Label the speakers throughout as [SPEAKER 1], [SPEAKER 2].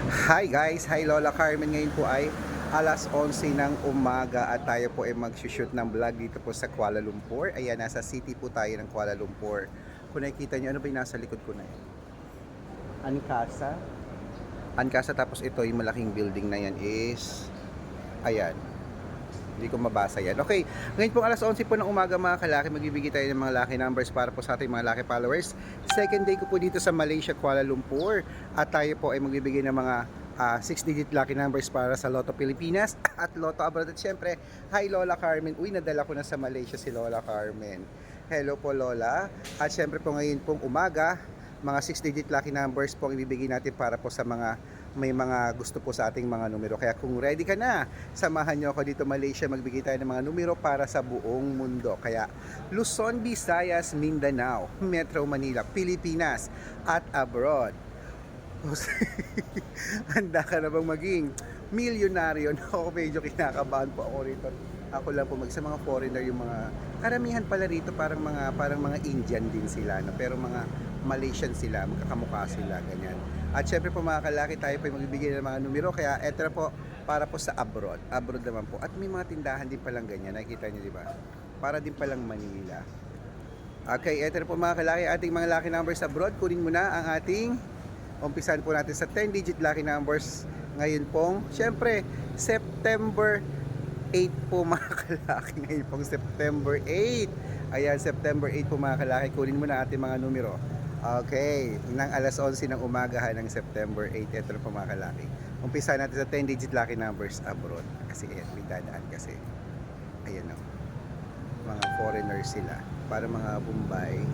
[SPEAKER 1] Hi guys! Hi Lola Carmen! Ngayon po ay alas 11 ng umaga at tayo po ay mag-shoot ng vlog dito po sa Kuala Lumpur. Ayan, nasa city po tayo ng Kuala Lumpur. Kung nakikita nyo, ano ba yung nasa likod ko na yun? Ancasa? Ancasa, tapos ito yung malaking building na yan is, ayan, hindi ko mabasa yan. Okay, ngayon po alas 11 po ng umaga mga kalaki, magbibigay tayo ng mga lucky numbers para po sa ating mga lucky followers. Second day ko po dito sa Malaysia, Kuala Lumpur. At tayo po ay magbibigay ng mga 6-digit lucky numbers para sa Lotto Pilipinas at Lotto Abroad. At syempre, hi Lola Carmen. Uy, nadala ko na sa Malaysia si Lola Carmen. Hello po Lola. At syempre po ngayon pong umaga, mga 6-digit lucky numbers po ang ibibigay natin para po sa mga may mga gusto po sa ating mga numero. Kaya kung ready ka na, samahan nyo ako dito Malaysia, magbigay tayo ng mga numero para sa buong mundo. Kaya Luzon, Visayas, Mindanao, Metro Manila, Pilipinas at abroad. Handa ka na bang maging milyonaryo? Ako medyo kinakabahan po ako rito. Ako lang po sa mga foreigner, yung mga karamihan pala rito parang mga Indian din sila, no? Pero mga Malaysian sila, magkakamukha sila, ganyan. At syempre po mga kalaki, tayo po magbibigay ng mga numero, kaya eto na po para po sa abroad. Abroad naman po. At may mga tindahan din palang ganyan, nakikita niyo di ba? Para din palang Manila. Okay, eto na po mga kalaki, ating mga lucky numbers abroad. Kunin mo na ang ating umpisan po natin sa 10-digit lucky numbers ngayon pong, syempre, September 8 po mga kalaki. Ngayon pong September 8. Ayan, September 8 po mga kalaki. Kunin mo na ating mga numero. Okay, ng alas 11 ng umaga ng September 8. Ito na po mga kalaki. Umpisa natin sa 10-digit lucky numbers abroad. Kasi ayan, may dadaan kasi. Ayan o. Mga foreigners sila. Para mga Bombay.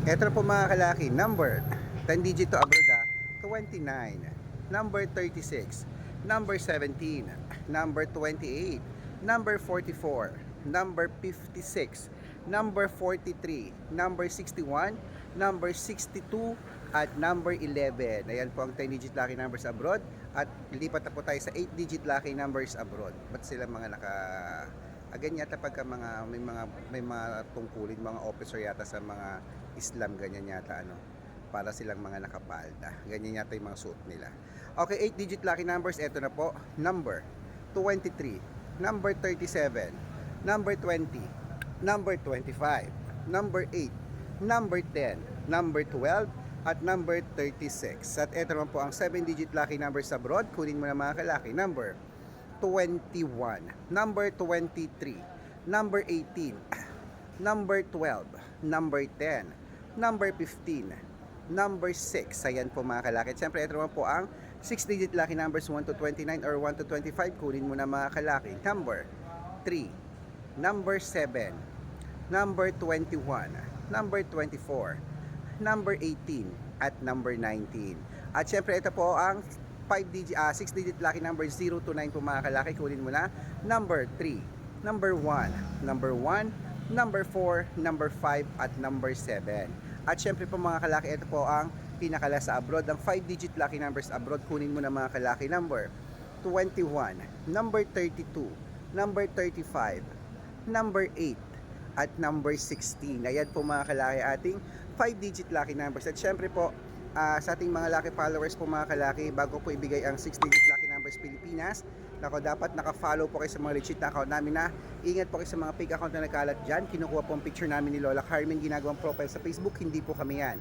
[SPEAKER 1] Ito na po mga kalaki. Number 10-digit to abroad 29. Number 36. Number 17. Number 28. Number 44. Number 56. Number 43. Number 61. Number 62. At number 11. Ayan po ang 10-digit lucky numbers abroad. At lipat na po tayo sa 8-digit lucky numbers abroad. Ba't sila mga ganyan yata pagka may mga tungkulin, mga officer yata sa mga Islam, ganyan yata ano, para silang mga nakapalda. Ganyan yata yung mga suot nila. Okay, 8-digit lucky numbers. Eto na po. Number 23. Number 37. Number 20. Number 25. Number 8. Number 10. Number 12. At number 36. At eto naman po ang 7-digit lucky numbers abroad. Kunin mo na mga kalaki. Number 21. Number 23. Number 18. Number 12. Number 10. Number 15. Number 6. Ayan po mga kalaki. Siyempre, ito naman po ang 6-digit lucky numbers 1 to 29 or 1 to 25. Kunin mo na mga kalaki. Number 3. Number 7. Number 21. Number 24. Number 18. At number 19. At siyempre, ito po ang 6-digit lucky numbers 0 to 9 po mga kalaki. Kunin mo na. Number 3. Number 1. Number 1. Number 4. Number 5. At number 7. At syempre po mga kalaki, ito po ang pinakala sa abroad, ang 5-digit lucky numbers abroad. Kunin mo na mga kalaki. Number 21, number 32, number 35, number 8, at number 16. Ayan po mga kalaki ating 5-digit lucky numbers. At syempre po, sa ating mga lucky followers po mga kalaki, bago po ibigay ang 6-digit lucky numbers Pilipinas, nako, dapat naka-follow po kayo sa mga legit na account namin na. Ingat po kayo sa mga fake account na nagkalat dyan. Kinukuha po ang picture namin ni Lola Carmen, ginagawang profile sa Facebook. Hindi po kami yan.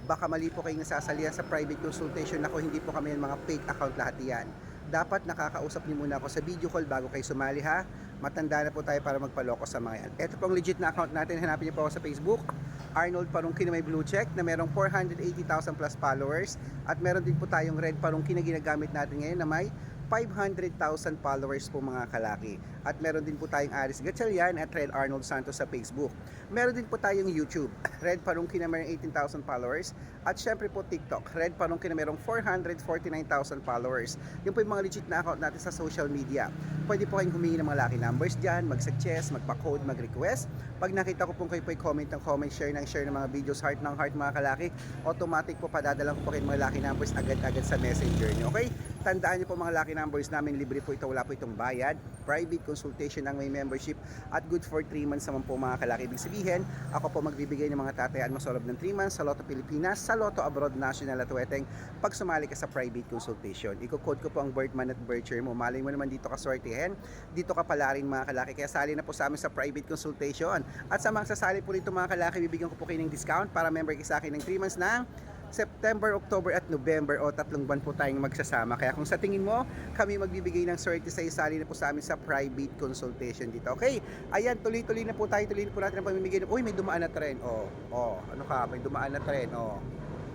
[SPEAKER 1] Baka mali po kayong nasasalihan sa private consultation. Nako, hindi po kami yan, mga fake account lahat yan. Dapat nakakausap niyo muna ako sa video call bago kayo sumali ha. Matanda na po tayo para magpaloko sa mga yan. Ito pong legit na account natin. Hanapin niyo po ako sa Facebook. Arnold Parungkin na may blue check na merong 480,000 plus followers. At meron din po tayong Red Parungkin na ginagamit natin ngayon na may 500,000 followers po mga kalaki. At meron din po tayong Aris Gatchalian at Red Arnold Santos sa Facebook. Meron din po tayong YouTube, Red Parungkin na merong 18,000 followers. At syempre po TikTok, Red Parungkin na merong 449,000 followers. Yun po yung mga legit na account natin sa social media. Pwede po kayong humingi ng mga lucky numbers dyan, mag-suggest, magpa-code, mag-request. Pag nakita ko po kayo po comment ng comment, share ng mga videos, heart ng heart mga kalaki, automatic po padadalang ko po kayo mga lucky numbers agad-agad sa messenger nyo. Okay? Tandaan niyo po mga lucky numbers namin, libre po ito, wala po itong bayad. Private consultation ang may membership at good for 3 months naman po mga kalaki. Ibig sabihin, ako po magbibigay ng mga tatayaan mo sa loob ng 3 months sa Lotto Pilipinas, sa Lotto Abroad National at Weteng pag sumali ka sa private consultation. Iko-code ko po ang birth month at birth year mo. Malay mo naman dito ka sortihin, dito ka pala rin mga kalaki. Kaya sali na po sa amin sa private consultation. At sa mga sasali po rito mga kalaki, bibigyan ko po kayo ng discount para member kayo sa akin ng 3 months ng September, October at November o 3 buwan po tayong magsasama. Kaya kung sa tingin mo, kami magbibigay ng swerte sa isali na po sa amin sa private consultation dito. Okay? Ayan, tuloy-tuloy na po tayo. Tuloy na po natin ang pamimigay. Uy, may dumaan na tren. Ano ka? May dumaan na tren.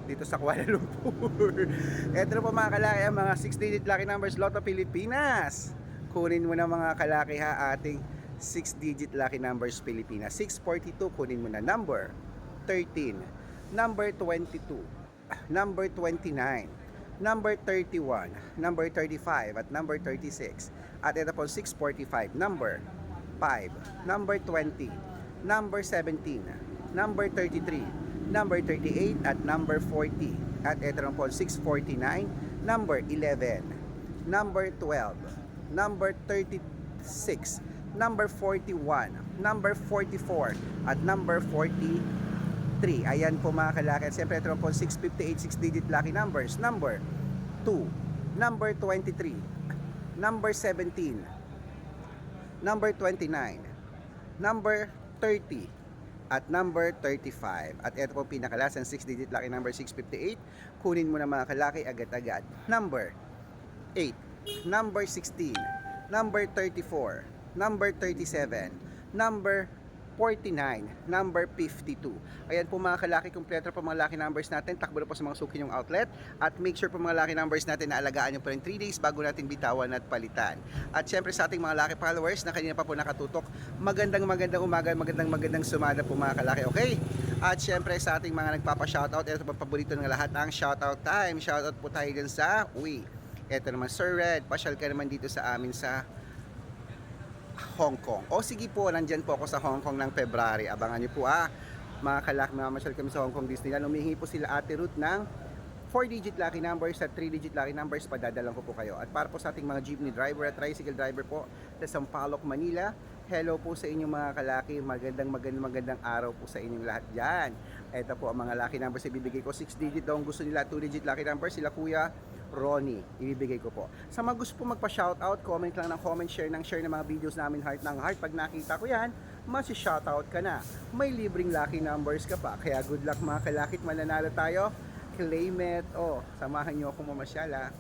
[SPEAKER 1] Dito sa Kuala Lumpur. Ito na po mga kalaki, ang mga 6-digit lucky numbers Lotto Pilipinas. Kunin mo na mga kalaki ha, ating 6-digit lucky numbers Pilipinas. 642, kunin mo na number 13, number 22, number 29, number 31, number 35 at number 36. At ito po 645, number 5, number 20, number 17, number 33, number 38 at number 40. At ito po 649, number 11, number 12, number 36, number 41, number 44 at number 43. Ayan po mga kalaki. At siyempre ito po 658 6-digit lucky numbers. Number 2, number 23, number 17, number 29, number 30 at number 35. At ito po pinakalas ang 6-digit lucky number 658. Kunin mo na mga kalaki agad-agad. Number 8, number 16, number 34, number 37, number 49, number 52. Ayan po mga kalaki, kompleto po mga lucky numbers natin. Takbo na po sa mga suki yung outlet. At make sure po mga lucky numbers natin na alagaan nyo po rin 3 days bago natin bitawan at palitan. At syempre sa ating mga lucky followers na kanina pa po nakatutok, magandang umaga, magandang sumada po mga kalaki, okay? At syempre sa ating mga nagpapa-shoutout, ito po paborito ng lahat ang shoutout time. Shoutout po tayo dyan sa, ito naman Sir Red, pasyal ka naman dito sa amin sa Hong Kong. O sige po, nandyan po ako sa Hong Kong ng February. Abangan nyo po mga kalaki, mamasyal kami sa Hong Kong Disneyland. Humihingi po sila Ate Ruth ng 4-digit lucky numbers at 3-digit lucky numbers. Padadalan ko po kayo. At para po sa ating mga jeepney driver at tricycle driver po sa Sampaloc, Manila, hello po sa inyong mga kalaki. Magandang araw po sa inyong lahat dyan. Ito po ang mga lucky numbers. Ibibigay ko 6-digit daw. Gusto nila 2-digit lucky numbers. Sila Kuya Ronnie, ibibigay ko po. Sa mga gusto po magpa-shoutout, comment lang ng comment, share ng mga videos namin, heart ng heart. Pag nakita ko yan, masi-shoutout ka na. May libreng lucky numbers ka pa. Kaya good luck mga kalakit, mananalo tayo. Claim it. Samahan nyo akong mamasyala.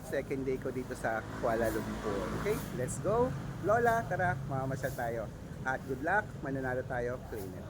[SPEAKER 1] Second day ko dito sa Kuala Lumpur. Okay, let's go. Lola, tara, mamamasyal tayo. At good luck, mananalo tayo. Claim it.